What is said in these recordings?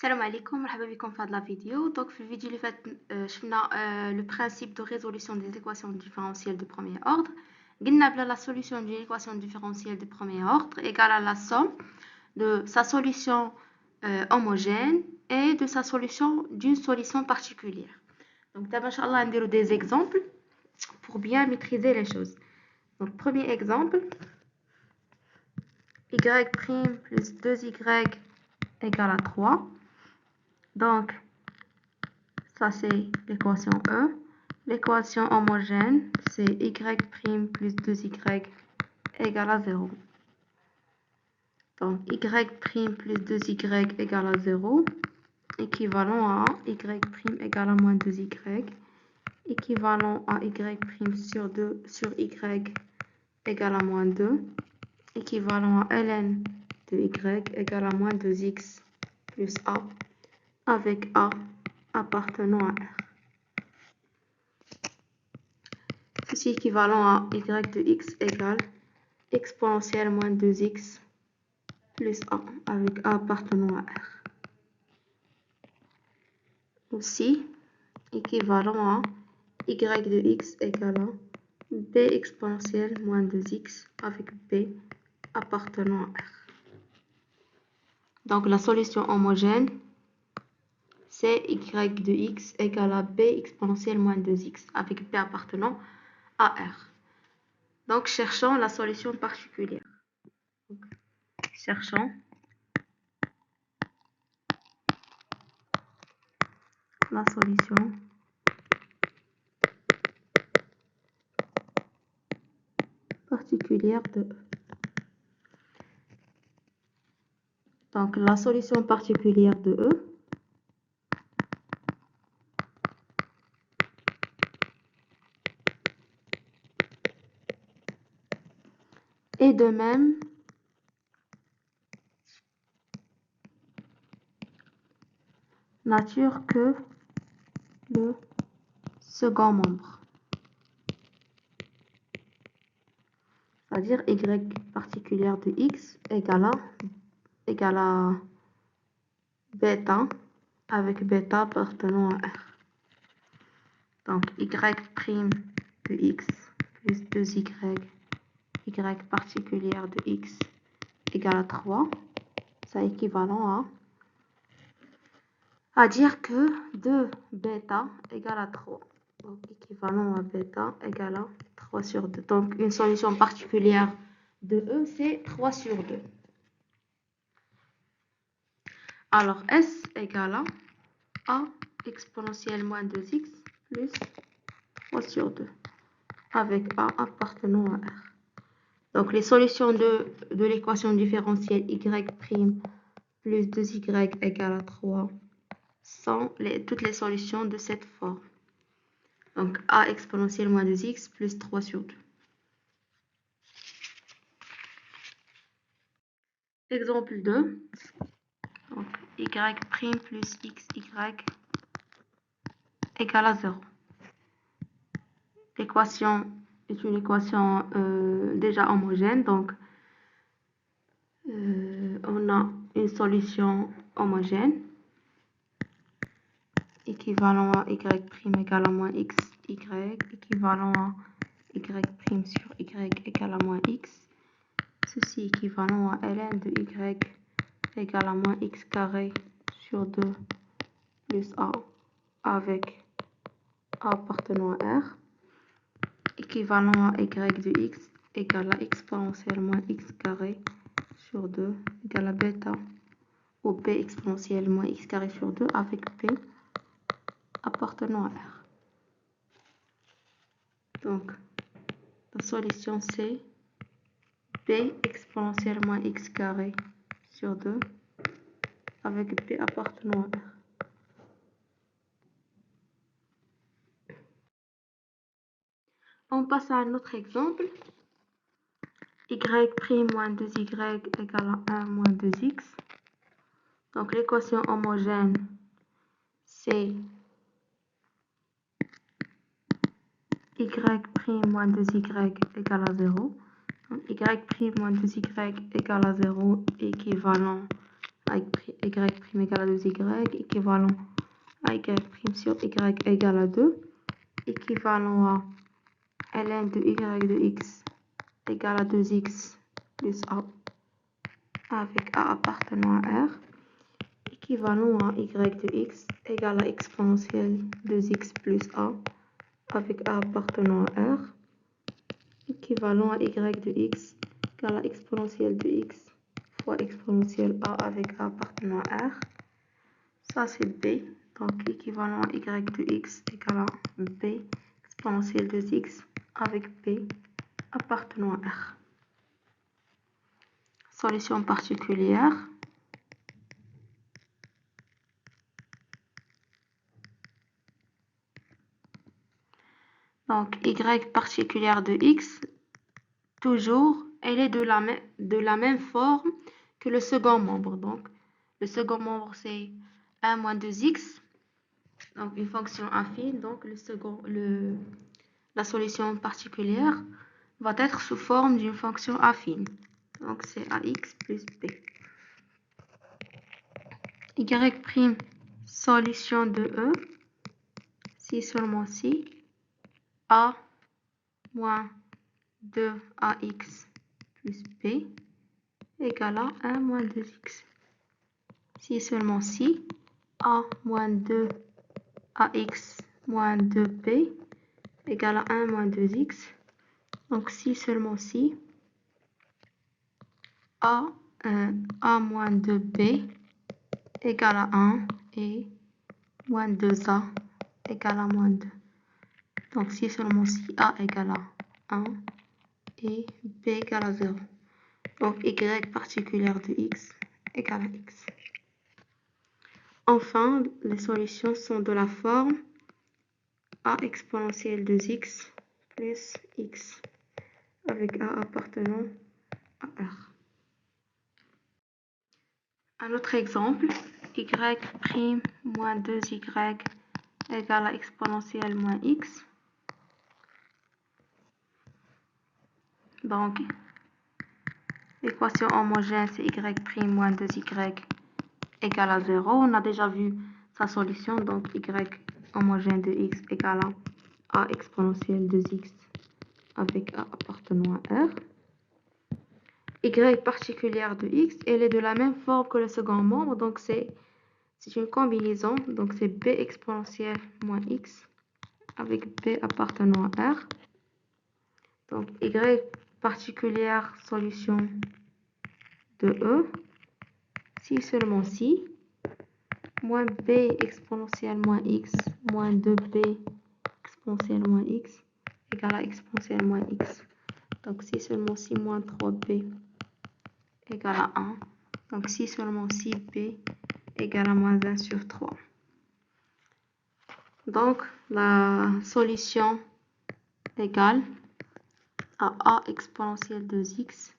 السلام عليكم، مرحبا بكم في هذا الفيديو. دونك في الفيديو اللي فات شفنا لو برينسيپ دو ريزولوشن دي ايكواسيون ديفيرونسيال دو بروميير اوردre. قلنا بلا لا solution d'une équation différentielle de premier ordre égale à la somme de sa solution homogène et de sa solution d'une solution particulière. Donc d'abord inchallah نديرو des exemples pour bien maîtriser les choses. Donc premier exemple, y' plus 2y égale à 3. Donc, ça c'est l'équation E. L'équation homogène, c'est y' plus 2y égale à 0. Donc, y' plus 2y égale à 0, équivalent à y' égale à moins 2y, équivalent à y' sur 2 sur y égale à moins 2, équivalent à ln de y égale à moins 2x plus a, avec a appartenant à R. Ceci est équivalent à y de x égale exponentielle moins 2x plus a, avec a appartenant à R. Aussi équivalent à y de x égale à b exponentielle moins 2x avec b appartenant à R. Donc la solution homogène, c'est y de x égale à b exponentielle moins 2x avec b appartenant à R. Donc cherchons la solution particulière. Donc, cherchons la solution particulière de E. Donc la solution particulière de E est de même nature que le second membre. C'est-à-dire y particulière de x égale à bêta avec bêta appartenant à R. Donc y' de x plus 2y, y particulière de x égale à 3, c'est équivalent à dire que 2 bêta égale à 3. Donc équivalent à bêta égale à 3 sur 2. Donc une solution particulière de E, c'est 3 sur 2. Alors S égale à A exponentielle moins 2x plus 3 sur 2 avec A appartenant à R. Donc les solutions de l'équation différentielle y' plus 2y égale à 3 sont toutes les solutions de cette forme. Donc A exponentielle moins 2x plus 3 sur 2. Exemple 2. Donc y' plus xy égale à 0. L'équation est une équation déjà homogène. Donc on a une solution homogène équivalent à y' égale à moins xy, équivalent à y' sur y égale à moins x. Ceci est équivalent à ln de y égale à moins x carré sur 2 plus a avec a appartenant à R. Équivalent à y de x égale à exponentielle moins x carré sur 2 égale à bêta ou b exponentielle moins x carré sur 2 avec b appartenant à R. Donc, la solution c'est b exponentielle moins x carré sur 2 avec b appartenant à R. On passe à un autre exemple. Y' moins 2y égale à 1 moins 2x. Donc l'équation homogène, c'est y' moins 2y égale à 0. Donc y' moins 2y égale à 0 équivalent à y' égale à 2y, équivalent à y' sur y égale à 2, équivalent à ln de y de x égale à 2x plus a avec a appartenant à R, équivalent à y de x égale à exponentielle 2x plus a avec a appartenant à R, équivalent à y de x égale à exponentielle de x fois exponentielle a avec a appartenant à R. Ça c'est b, donc équivalent à y de x égale à b exponentielle de x avec b appartenant à R. Solution particulière. Donc, y particulière de x, toujours, elle est de la même forme que le second membre. Donc, le second membre, c'est 1 moins 2x, donc une fonction affine. Donc, la solution particulière va être sous forme d'une fonction affine. Donc, c'est ax plus b. Y' solution de E, si seulement si a moins 2ax plus b égale à 1 moins 2x. Si seulement si a moins 2ax moins 2b égale à 1 moins 2x. Donc si seulement si a moins 2b égale à 1 et moins 2a égale à moins 2. Donc si seulement si a égale à 1 et b égale à 0. Donc y particulière de x égale à x. Enfin, les solutions sont de la forme a exponentielle de x plus x avec a appartenant à R. Un autre exemple, y' moins 2y égale à exponentielle moins x. Donc, l'équation homogène, c'est y' moins 2y égale à 0. On a déjà vu sa solution, donc y homogène de x égale à exponentielle de x avec a appartenant à R. Y particulière de x, elle est de la même forme que le second membre, donc c'est une combinaison, donc c'est b exponentielle moins x avec b appartenant à R. Donc y particulière solution de E, si seulement si, moins b exponentielle moins x moins 2b exponentielle moins x égale à exponentielle moins x. Donc si seulement si moins 3b égale à 1. Donc si seulement si b égale à moins 1 sur 3. Donc la solution égale à a exponentielle de x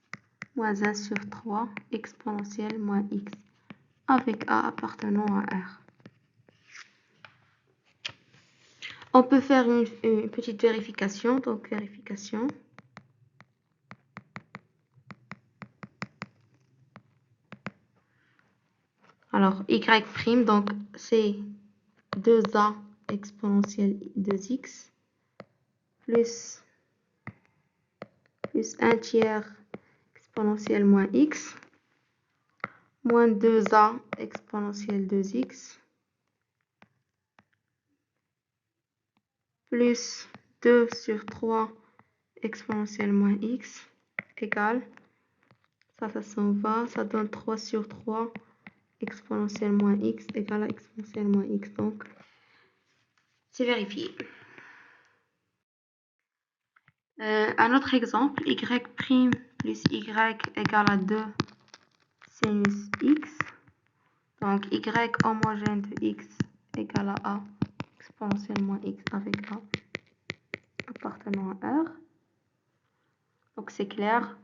moins 1 sur 3 exponentielle moins x avec a appartenant à R. On peut faire une petite vérification, donc vérification. Alors, y', donc c'est 2a exponentielle de x plus 1 tiers exponentielle moins x moins 2a exponentielle de x plus 2 sur 3 exponentielle moins x égale, ça s'en va, ça donne 3 sur 3 exponentielle moins x égale à exponentielle moins x. Donc, c'est vérifié. Un autre exemple, y' plus y égale à 2 sinus x. Donc, y homogène de x égale à a exponentielle moins x avec a appartenant à R. Donc, c'est clair.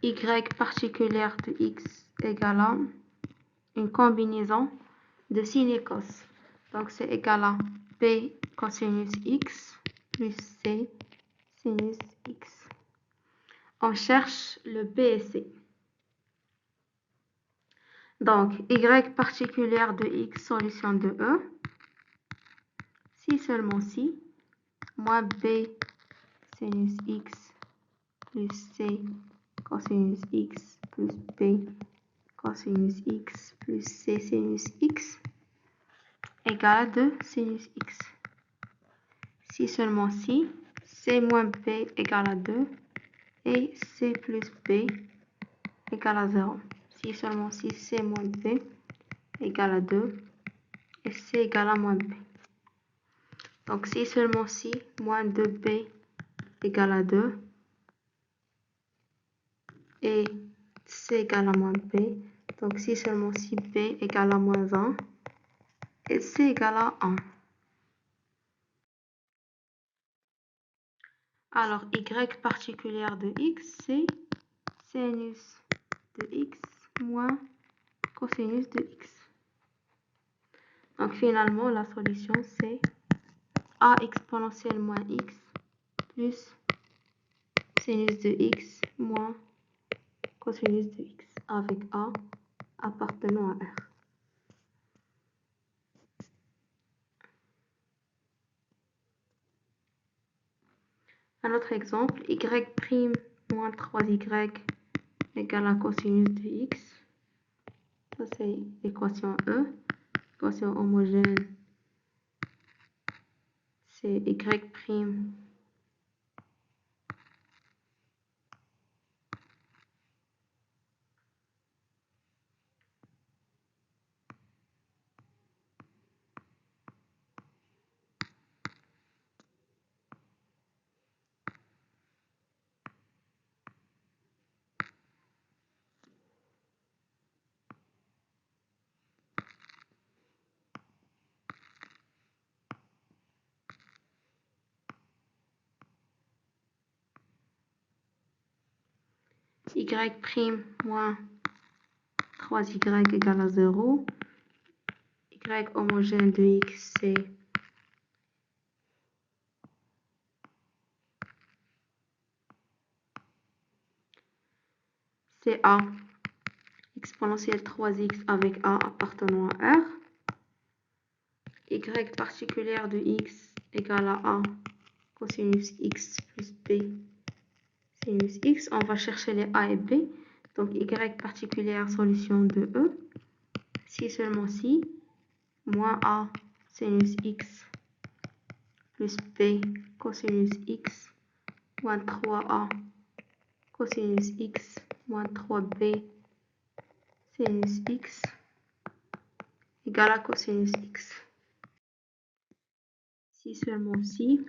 Y particulière de x égale à une combinaison de sin et cos. Donc, c'est égal à b cosinus x plus c sinus x. On cherche le b et c. Donc, y particulière de x, solution de E. Si seulement si, moins b sinus x plus c cosinus x plus b cosinus x plus c sinus x égale à 2 sinus x. Si seulement si, c moins b égale à 2 et c plus b égale à 0. Si seulement si c moins b égale à 2 et c égale à moins b. Donc si seulement si moins 2b égale à 2 et c égale à moins b, donc si seulement si b égale à moins 1 et c égale à 1. Alors y particulière de x, c'est sinus de x moins cosinus de x. Donc finalement, la solution, c'est a exponentielle moins x plus sinus de x moins cosinus de x, avec a appartenant à R. Un autre exemple, y' moins 3y égale à cosinus de x. Ça, c'est l'équation E. L'équation homogène, c'est y' moins 3y égale à 0. Y homogène de x, c'est a exponentielle 3x avec a appartenant à R. Y particulière de x égale à a cosinus x plus b sinus x. On va chercher les a et b. Donc y particulière solution de E. Si seulement si, moins a sinus x plus b cosinus x moins 3a cosinus x moins 3b sinus x égale à cosinus x. Si seulement si,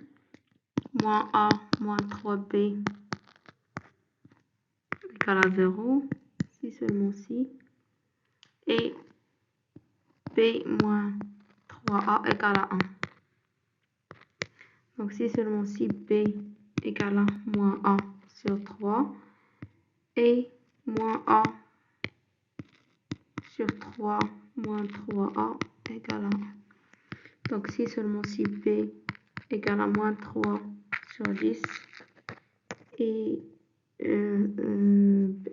moins a moins 3b égale à 0. Si seulement si, et b moins 3a égale à 1. Donc si seulement si b égale à moins a sur 3 et moins a sur 3 moins 3a égale à 1. Donc si seulement si b égale à moins 3 sur 10 et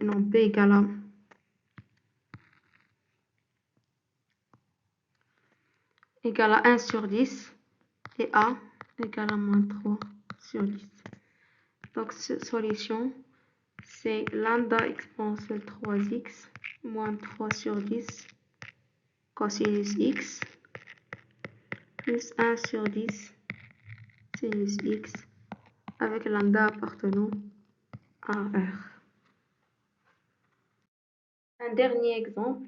non, b égale à 1 sur 10 et a égale à moins 3 sur 10. Donc solution, c'est lambda exponentielle 3x moins 3 sur 10 cosinus x plus 1 sur 10 sinus x avec lambda appartenant à R. Un dernier exemple.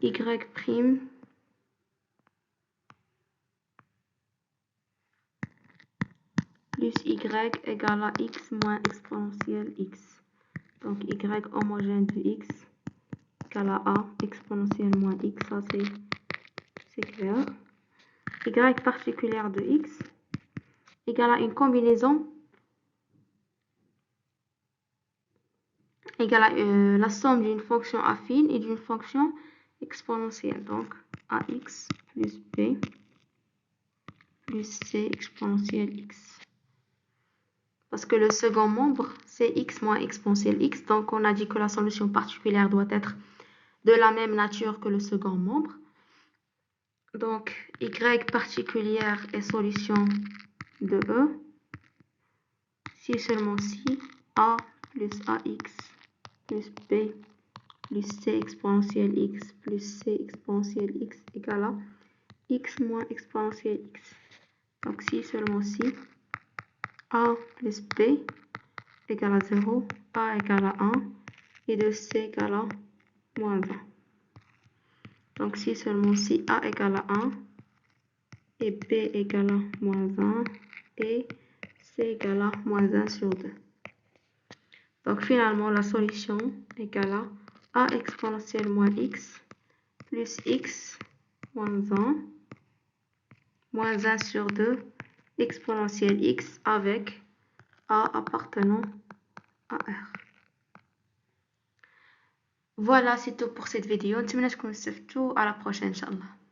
Y' plus y égale à x moins exponentielle x. Donc y homogène de x égale à a exponentielle moins x, ça c'est clair. Y particulière de x égale à une combinaison égale à la somme d'une fonction affine et d'une fonction exponentielle. Donc, ax plus b plus c exponentielle x. Parce que le second membre, c'est x moins exponentielle x. Donc, on a dit que la solution particulière doit être de la même nature que le second membre. Donc, y particulière est solution de E. Si seulement si a plus ax plus b plus c exponentielle x plus c exponentielle x égale à x moins exponentielle x. Donc, si seulement si a plus b égale à 0, a égale à 1 et de c égale à moins 1. Donc, si seulement si a égale à 1 et b égale à moins 1 et c égale à moins 1 sur 2. Donc, finalement, la solution égale à a exponentielle moins x plus x moins 1 moins 1 sur 2 exponentielle x avec a appartenant à R. Voilà, c'est tout pour cette vidéo. نتمنى تكونوا استفدتوا. À la prochaine, Inch'Allah.